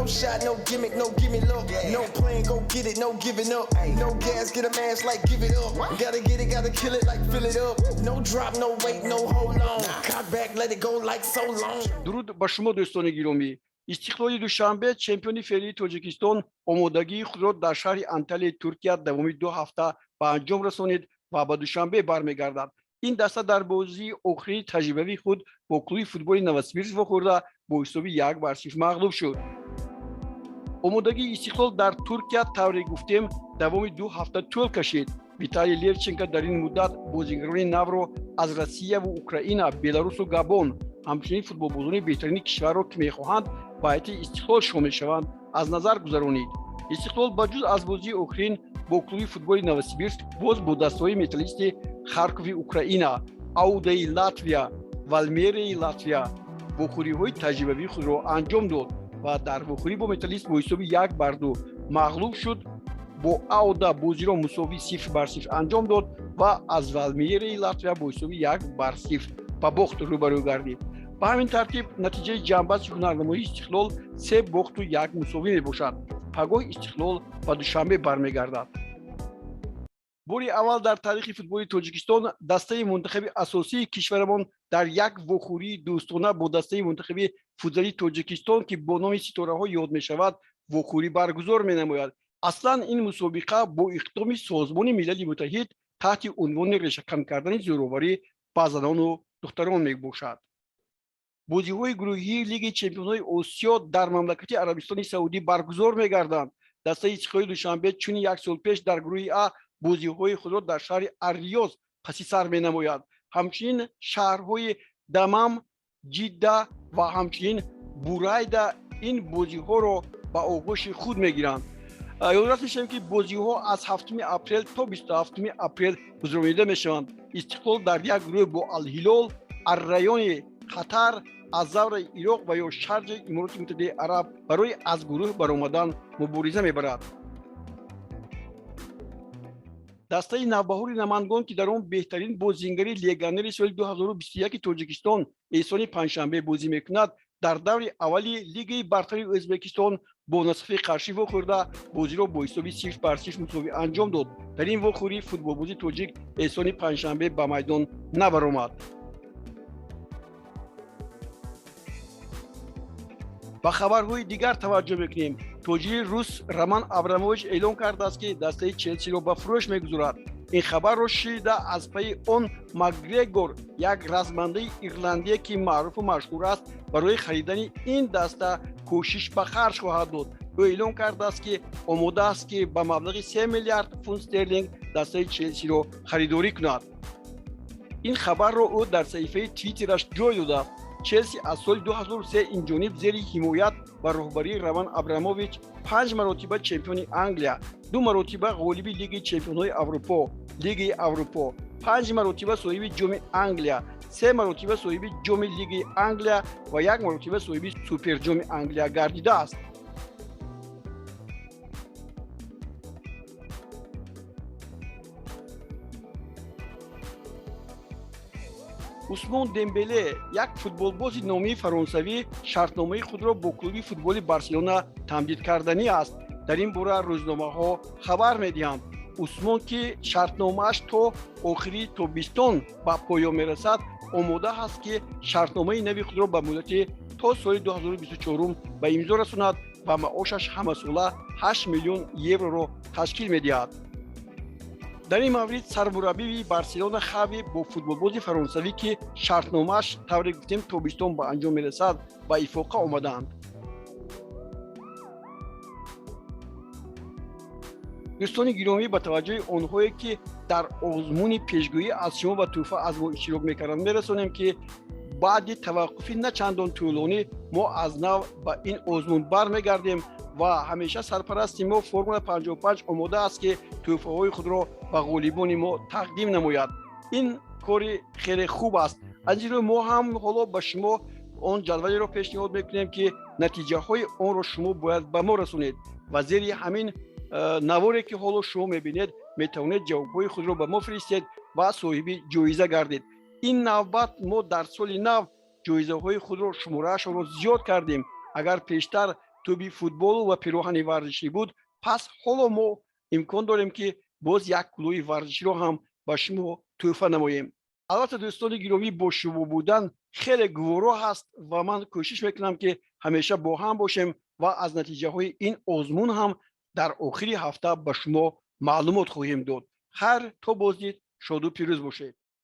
No shot, no gimmick, no gimme look. No playing, go get it, no giving up. No gas, get a mask like give it up. Gotta get it, gotta kill it like fill it up. No drop, no wait, no hold on. Cock back, let it go like so long. درود با شما دوستان گرامی. استقلال دوشنبه چمپیون فعلی تاجیکستان آمادگی خود را در شهر انتالیا ترکیه دوام 2 هفته به انجام رسانید و به دوشنبه برمیگردد. این دسته در بازی آخری تجربوی خود با کلوب فوتبال نوسیبیرسک واخورده با حساب 1-0 مغلوب شد. آمادگی استقلال در ترکیه طوری گفتیم دوام 2 هفته طول کشید. ویتالій لевченко در این مدت بازیگران نو را از روسیه و اوکراین، بلاروس و گابون، همچنین فوتبالبازان بهترین کشور را که می‌خواهند با هیئت استقلال شامل شوند از نظر گذرانید. استقلال با جز از بازی آخرین با کلوب فوتبال نوسیبیرسک باز با دسته‌های متالیست خارکوف اوکراین، آودای لاتویا، والمیری لاتویا واخوری‌های تجربوی خود را انجام داد و در واخوری با متالیست با حساب 1-2 مغلوب شد. با آودا بازی را مساوی 0-0 انجام داد و از والمیری لاتویا با حساب 1-0 با باخت روبرو گردید. به همین ترتیب نتیجه جنبش هنرنمایی استقلال 3 باخت و 1 مساوی میباشد. پگاه استقلال به دوشنبه برمیگردد. باری اول در تاریخ فوتبال تاجیکستان دسته منتخب اساسی کشورمان در یک واخوری دوستانه با دسته منتخب فوتبالی تاجیکستان که با نام ستاره‌ها یاد می‌شود واخوری برگزار می‌نماید. اصلا این مسابقه با اقدام سازمان ملل متحد تحت عنوان ریشه‌کن کردن زوراوری به زنان و دختران میباشد. بازی‌های گروهی لیگ چمپیون‌های آسیا در مملکت عربستان سعودی برگزار می‌گردند. دسته استقلال دوشنبه چون یک سال پیش در گروه ا بازی‌های خود را در شهر الریاض پس سر می‌نماید. همچنین شهرهای دمام، جده و همچنین بوریدا این بازی‌ها را به آغوش خود می‌گیرند. یادآور می‌شویم که بازی‌ها از 7 اپریل تا 27 اپریل گذرانیده می‌شوند. استقلال در یک گروه با الهلال، الریان قطر، الزور عراق و یا شارجه امارات متحده عرب برای از گروه برآمدن مبارزه می‌برد. دسته نوبهار نمایندگان که در آن بهترین بازیگری لیگانر سال 2021 تاجیکستان احسان پنجشنبه بازی می‌کند در دور اولی لیگ برتر ازبکستان با نصف قرشی واخورده بازی را با حساب 0-0 مساوی انجام داد. در این واخوری فوتبالباز تاجیک احسان پنجشنبه به میدان نبرآمد. با خبرهای دیگر توجه می‌کنیم. تاجر روس رومان ابراموویچ اعلام کرده است که دسته چلسی را به فروش می‌گذارد. این خبر را شنیده از پی آن مکگریگور، یک رزمنده ایرلندی که معروف و مشهور است، برای خریدن این دسته کوشش به خرج خواهد داد. او اعلام کرده است که آماده است که به مبلغ 3 میلیارد پوند استرلینگ دسته چلسی را خریداری کند. این خبر را او در صفحه توییترش جای داده است. چلسی از سال 2003 این جانب زیر حمایت و رهبری رومان ابراموویچ 5 مرتبه چمپیون انگلیا، 2 مرتبه غالب لیگ چمپیون‌های اروپا، لیگ اروپا، 5 مرتبه صاحب جام انگلیا، 3 مرتبه صاحب جام لیگ انگلیا و 1 مرتبه صاحب سوپر جام انگلیا گردیده است. عثمان دمبله، یک فوتبالباز نامی فرانسوی، شرطنامه خود را با کلوب فوتبال بارسلونا تمدید کردنی است. در این باره روزنامه‌ها خبر می‌دهند عثمان که شرطنامه‌اش تا آخری تابستان به پایان می‌رسد، آماده است که شرطنامه نوی خود را به مدت تا سال 2024 به امضا رساند و معاشش همساله 8 میلیون یورو را تشکیل می‌دهد. در این مورد سرمربی بارسلونا خاوی با فوتبالباز فرانسوی که شرطنامه‌اش طوری گفتیم تابستان به انجام می‌رسد به اتفاق آمدند. دوستان گرامی، با توجه آنهایی که در آزمون پیشگویی از شما و توفه از ما اشتراک می‌کنند می‌رسانیم که بعد توقفی نه چندان طولانی ما از نو به این آزمون برمیگردیم و همیشه سرپرست ما فرمول 55 آماده است که توفه های خود را به غالبان ما تقدیم نماید. این کاری خیلی خوب است. از این رو ما هم حالا به شما آن جدولی را پیشنهاد میکنیم که نتیجه های آن را شما باید به ما رسونید و زیر همین نواری که حالا شما میبینید میتونید جواب های خود را به ما فرستید و صاحب جایزه گردید. این نوبت ما در سال نو جایزه های خود را شماره‌اش را زیاد کردیم. اگر پیشتر توبی فوتبال و پیراهن ورزشی بود، پس حالا ما امکان داریم که باز یک کلاه ورزشی رو هم به شما تحفه نماییم. البته دوستان گرامی، با شما بودن خیلی گوارا هست و من کوشش میکنم که همیشه با هم باشیم و از نتیجه های این آزمون هم در آخر هفته به شما معلومات خواهیم داد. خیر تا بازدید، شاد و پیروز باشید.